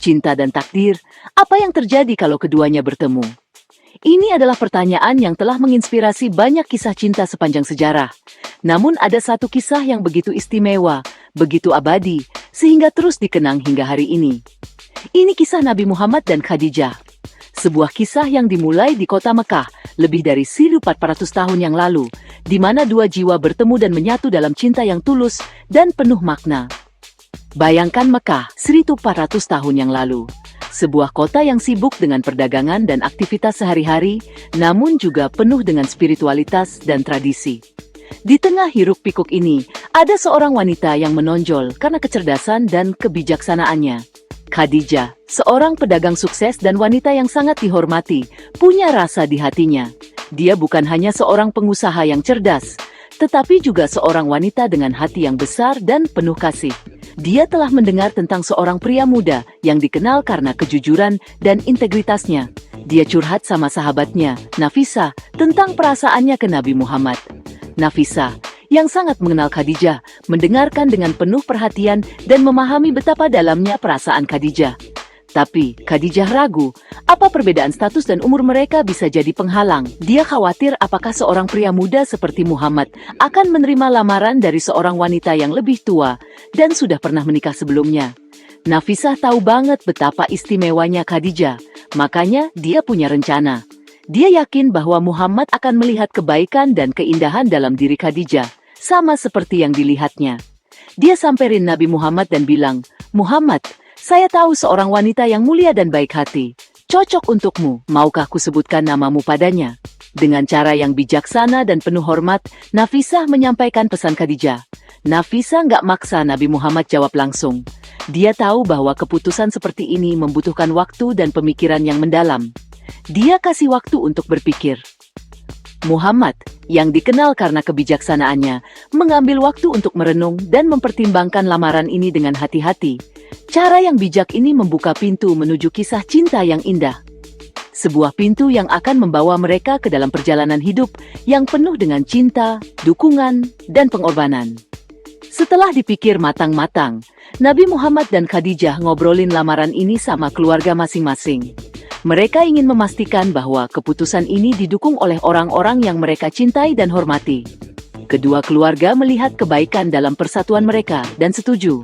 cinta dan takdir, apa yang terjadi kalau keduanya bertemu? Ini adalah pertanyaan yang telah menginspirasi banyak kisah cinta sepanjang sejarah. Namun ada satu kisah yang begitu istimewa, begitu abadi, sehingga terus dikenang hingga hari ini. Ini kisah Nabi Muhammad dan Khadijah. Sebuah kisah yang dimulai di kota Mekah, lebih dari 1400 tahun yang lalu, di mana dua jiwa bertemu dan menyatu dalam cinta yang tulus dan penuh makna. Bayangkan Mekah 1400 tahun yang lalu. Sebuah kota yang sibuk dengan perdagangan dan aktivitas sehari-hari, namun juga penuh dengan spiritualitas dan tradisi. Di tengah hiruk-pikuk ini, ada seorang wanita yang menonjol karena kecerdasan dan kebijaksanaannya. Khadijah, seorang pedagang sukses dan wanita yang sangat dihormati, punya rasa di hatinya. Dia bukan hanya seorang pengusaha yang cerdas, tetapi juga seorang wanita dengan hati yang besar dan penuh kasih. Dia telah mendengar tentang seorang pria muda yang dikenal karena kejujuran dan integritasnya. Dia curhat sama sahabatnya, Nafisa, tentang perasaannya ke Nabi Muhammad. Nafisa, yang sangat mengenal Khadijah, mendengarkan dengan penuh perhatian dan memahami betapa dalamnya perasaan Khadijah. Tapi, Khadijah ragu, apa perbedaan status dan umur mereka bisa jadi penghalang. Dia khawatir apakah seorang pria muda seperti Muhammad akan menerima lamaran dari seorang wanita yang lebih tua dan sudah pernah menikah sebelumnya. Nafisah tahu banget betapa istimewanya Khadijah, makanya dia punya rencana. Dia yakin bahwa Muhammad akan melihat kebaikan dan keindahan dalam diri Khadijah, sama seperti yang dilihatnya. Dia samperin Nabi Muhammad dan bilang, "Muhammad, saya tahu seorang wanita yang mulia dan baik hati. Cocok untukmu, maukah kusebutkan namamu padanya?" Dengan cara yang bijaksana dan penuh hormat, Nafisah menyampaikan pesan Khadijah. Nafisah nggak maksa Nabi Muhammad jawab langsung. Dia tahu bahwa keputusan seperti ini membutuhkan waktu dan pemikiran yang mendalam. Dia kasih waktu untuk berpikir. Muhammad, yang dikenal karena kebijaksanaannya, mengambil waktu untuk merenung dan mempertimbangkan lamaran ini dengan hati-hati. Cara yang bijak ini membuka pintu menuju kisah cinta yang indah. Sebuah pintu yang akan membawa mereka ke dalam perjalanan hidup yang penuh dengan cinta, dukungan, dan pengorbanan. Setelah dipikir matang-matang, Nabi Muhammad dan Khadijah ngobrolin lamaran ini sama keluarga masing-masing. Mereka ingin memastikan bahwa keputusan ini didukung oleh orang-orang yang mereka cintai dan hormati. Kedua keluarga melihat kebaikan dalam persatuan mereka dan setuju.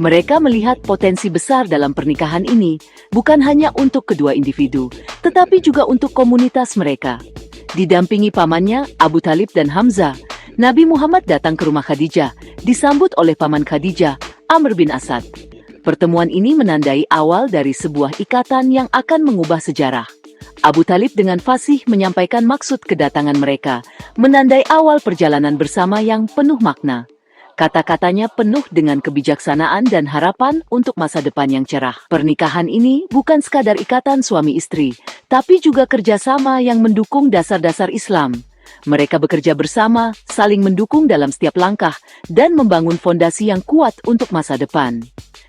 Mereka melihat potensi besar dalam pernikahan ini, bukan hanya untuk kedua individu, tetapi juga untuk komunitas mereka. Didampingi pamannya, Abu Thalib dan Hamzah, Nabi Muhammad datang ke rumah Khadijah, disambut oleh paman Khadijah, Amr bin Asad. Pertemuan ini menandai awal dari sebuah ikatan yang akan mengubah sejarah. Abu Thalib dengan fasih menyampaikan maksud kedatangan mereka, menandai awal perjalanan bersama yang penuh makna. Kata-katanya penuh dengan kebijaksanaan dan harapan untuk masa depan yang cerah. Pernikahan ini bukan sekadar ikatan suami istri, tapi juga kerjasama yang mendukung dasar-dasar Islam. Mereka bekerja bersama, saling mendukung dalam setiap langkah, dan membangun fondasi yang kuat untuk masa depan.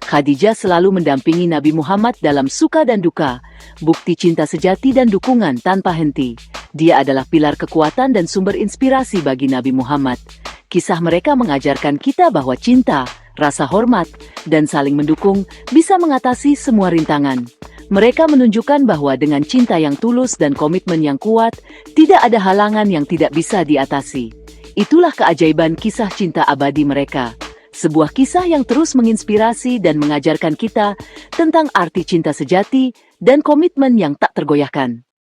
Khadijah selalu mendampingi Nabi Muhammad dalam suka dan duka, bukti cinta sejati dan dukungan tanpa henti. Dia adalah pilar kekuatan dan sumber inspirasi bagi Nabi Muhammad. Kisah mereka mengajarkan kita bahwa cinta, rasa hormat, dan saling mendukung bisa mengatasi semua rintangan. Mereka menunjukkan bahwa dengan cinta yang tulus dan komitmen yang kuat, tidak ada halangan yang tidak bisa diatasi. Itulah keajaiban kisah cinta abadi mereka. Sebuah kisah yang terus menginspirasi dan mengajarkan kita tentang arti cinta sejati dan komitmen yang tak tergoyahkan.